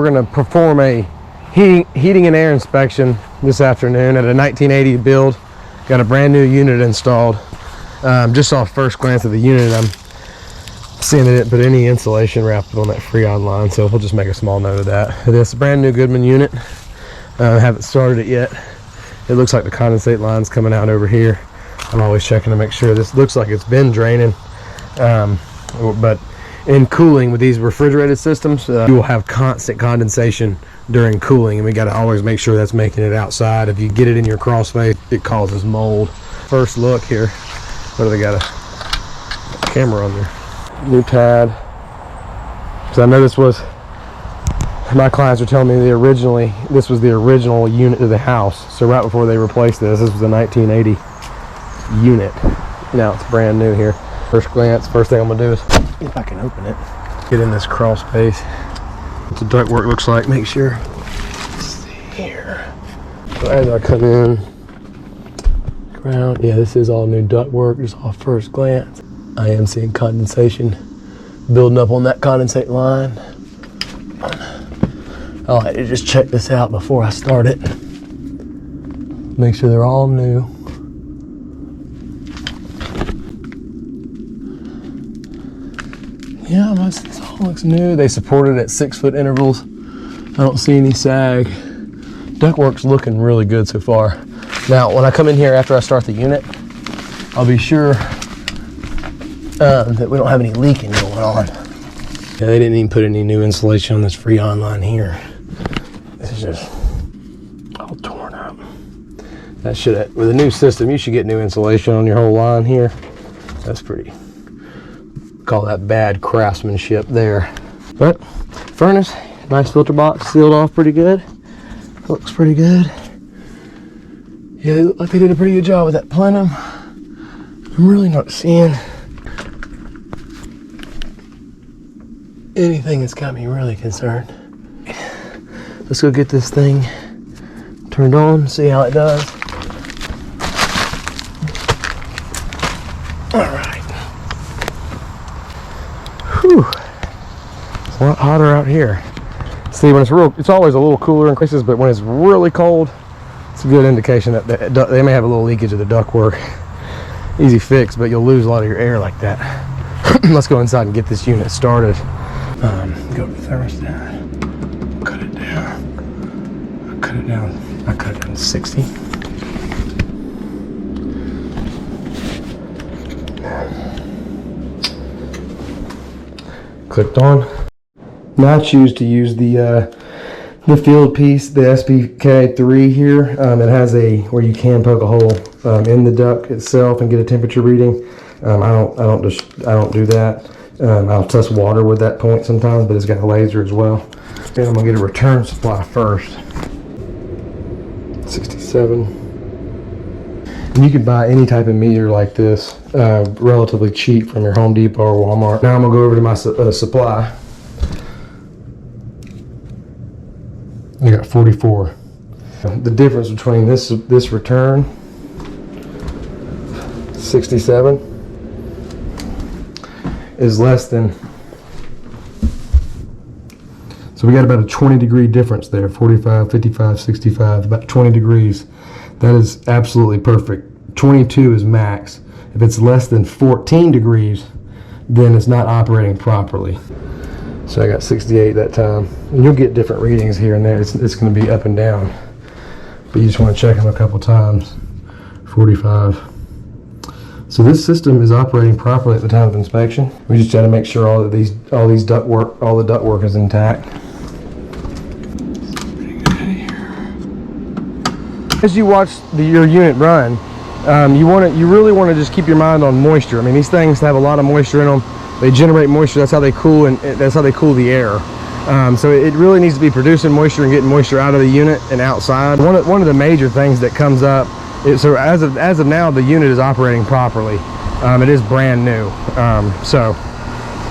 We're going to perform a heating and air inspection this afternoon at a 1980 build. Got a brand new unit installed. Just off first glance of the unit, I'm seeing it didn't put any insulation wrapped on that Freon line, so we'll just make a small note of that. This brand new Goodman unit. Haven't started it yet. It looks like the condensate line's coming out over here. I'm always checking to make sure. This looks like it's been draining, but in cooling with these refrigerated systems, you will have constant condensation during cooling, and we got to always make sure that's making it outside. If you get it in your crawl space, it causes mold. First look here. What do they got? A camera on there. New pad. Because I know this was, my clients are telling me this was the original unit of the house. So right before they replaced this was a 1980 unit. Now it's brand new here. First glance, first thing I'm gonna do is, if I can open it, get in this crawl space. What the ductwork looks like, make sure. Let's see here. So as I come in, ground, yeah, this is all new ductwork, just off first glance. I am seeing condensation building up on that condensate line. I like to just check this out before I start it. Make sure they're all new. Yeah, this all looks new. They support it at 6 foot intervals. I don't see any sag. Ductwork's looking really good so far. Now, when I come in here after I start the unit, I'll be sure that we don't have any leaking going on. Yeah, they didn't even put any new insulation on this Freon line here. This is just all torn up. That should, with a new system, you should get new insulation on your whole line here. That's pretty, call that bad craftsmanship there. But furnace, nice filter box, sealed off pretty good. Looks pretty good. Yeah, they look like they did a pretty good job with that plenum. I'm really not seeing anything that's got me really concerned. Let's go get this thing turned on, see how it does. All right. Whew. It's a lot hotter out here. See, when it's always a little cooler in places, but when it's really cold, it's a good indication that they may have a little leakage of the ductwork. Easy fix, but you'll lose a lot of your air like that. Let's go inside and get this unit started. Go to the thermostat. Cut it down. I cut it down to 60. Clicked on. Now I choose to use the field piece, the SPK3 here. It has where you can poke a hole in the duct itself and get a temperature reading. I don't do that. I'll test water with that point sometimes, but it's got a laser as well. And I'm gonna get a return supply first. 67. And you can buy any type of meter like this relatively cheap from your Home Depot or Walmart. Now I'm gonna go over to my supply. I got 44. The difference between this return, 67, is less than, so we got about a 20 degree difference there. 45, 55, 65, about 20 degrees. That is absolutely perfect. 22 is max. If it's less than 14 degrees, then it's not operating properly. So I got 68 that time. And you'll get different readings here and there. It's going to be up and down. But you just want to check them a couple times. 45. So this system is operating properly at the time of inspection. We just got to make sure all the ductwork is intact. As you watch your unit run, you really want to just keep your mind on moisture. I mean, these things have a lot of moisture in them. They generate moisture. That's how they cool, and that's how they cool the air. So it really needs to be producing moisture and getting moisture out of the unit and outside. One of the major things that comes up is, so as of now, the unit is operating properly. It is brand new. So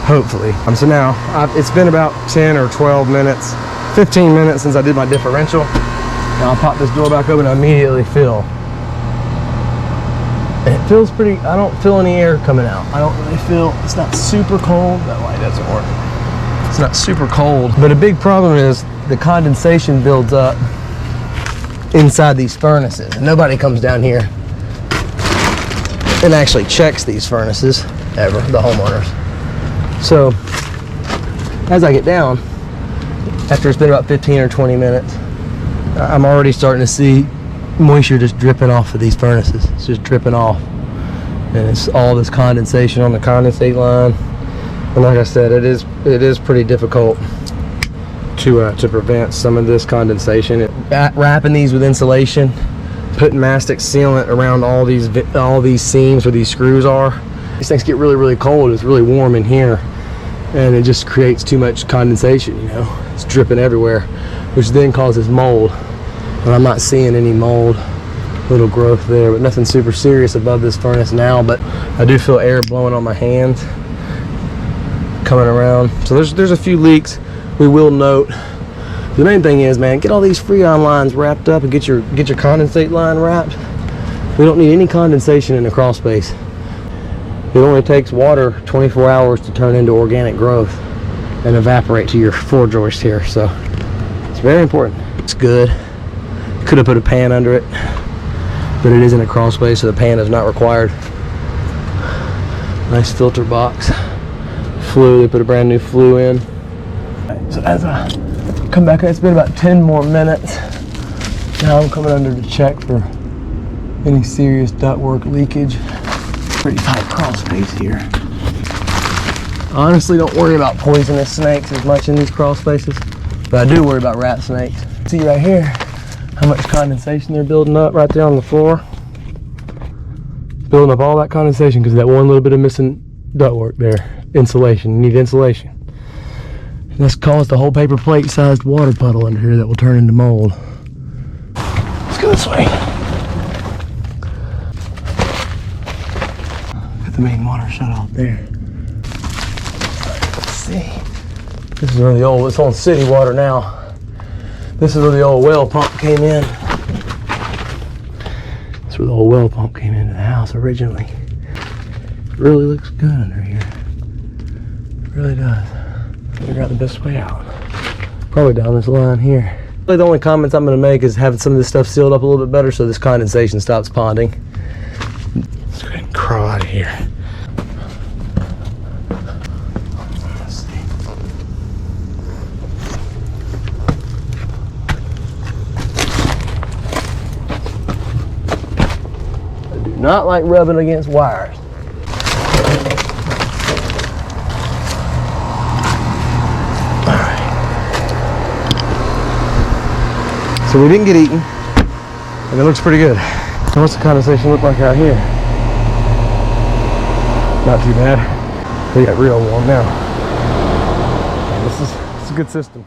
hopefully. So now it's been about 10 or 12 minutes, 15 minutes since I did my differential. Now I'll pop this door back open and immediately fill. And it feels pretty, I don't feel any air coming out. I don't really feel, it's not super cold. That light doesn't work. It's not super cold. But a big problem is the condensation builds up inside these furnaces. And nobody comes down here and actually checks these furnaces ever, the homeowners. So as I get down, after it's been about 15 or 20 minutes, I'm already starting to see moisture just dripping off of these furnaces. It's just dripping off. And it's all this condensation on the condensate line. And like I said, it is pretty difficult to prevent some of this condensation. Wrapping these with insulation, putting mastic sealant around all these seams where these screws are. These things get really, really cold. It's really warm in here, and it just creates too much condensation, you know. It's dripping everywhere, which then causes mold. And I'm not seeing any mold, little growth there, but nothing super serious above this furnace now. But I do feel air blowing on my hands coming around. So there's a few leaks we will note. The main thing is, man, get all these Freon lines wrapped up and get your condensate line wrapped. We don't need any condensation in the crawl space. It only takes water 24 hours to turn into organic growth and evaporate to your floor joist here. So it's very important. It's good. Could have put a pan under it, but it is in a crawl space, so the pan is not required. Nice filter box. Flue, they put a brand new flue in. So as I come back, it's been about 10 more minutes. Now I'm coming under to check for any serious ductwork leakage. Pretty tight crawl space here. Honestly, don't worry about poisonous snakes as much in these crawl spaces, but I do worry about rat snakes. See right here how much condensation they're building up right there on the floor. Building up all that condensation because of that one little bit of missing ductwork there. Insulation. You need insulation. And that's caused a whole paper plate sized water puddle under here that will turn into mold. Let's go this way. Got the main water shut off there. Let's see. This is where the old, it's on city water now. This is where the old well pump came in. That's where the old well pump came into the house originally. It really looks good under here. It really does. Figure out the best way out. Probably down this line here. Really the only comments I'm going to make is having some of this stuff sealed up a little bit better so this condensation stops ponding. Let's go ahead and crawl out of here. Let's see. I do not like rubbing against wires. So we didn't get eaten, and it looks pretty good. So what's the condensation look like out here? Not too bad. They got real warm now. This is a good system.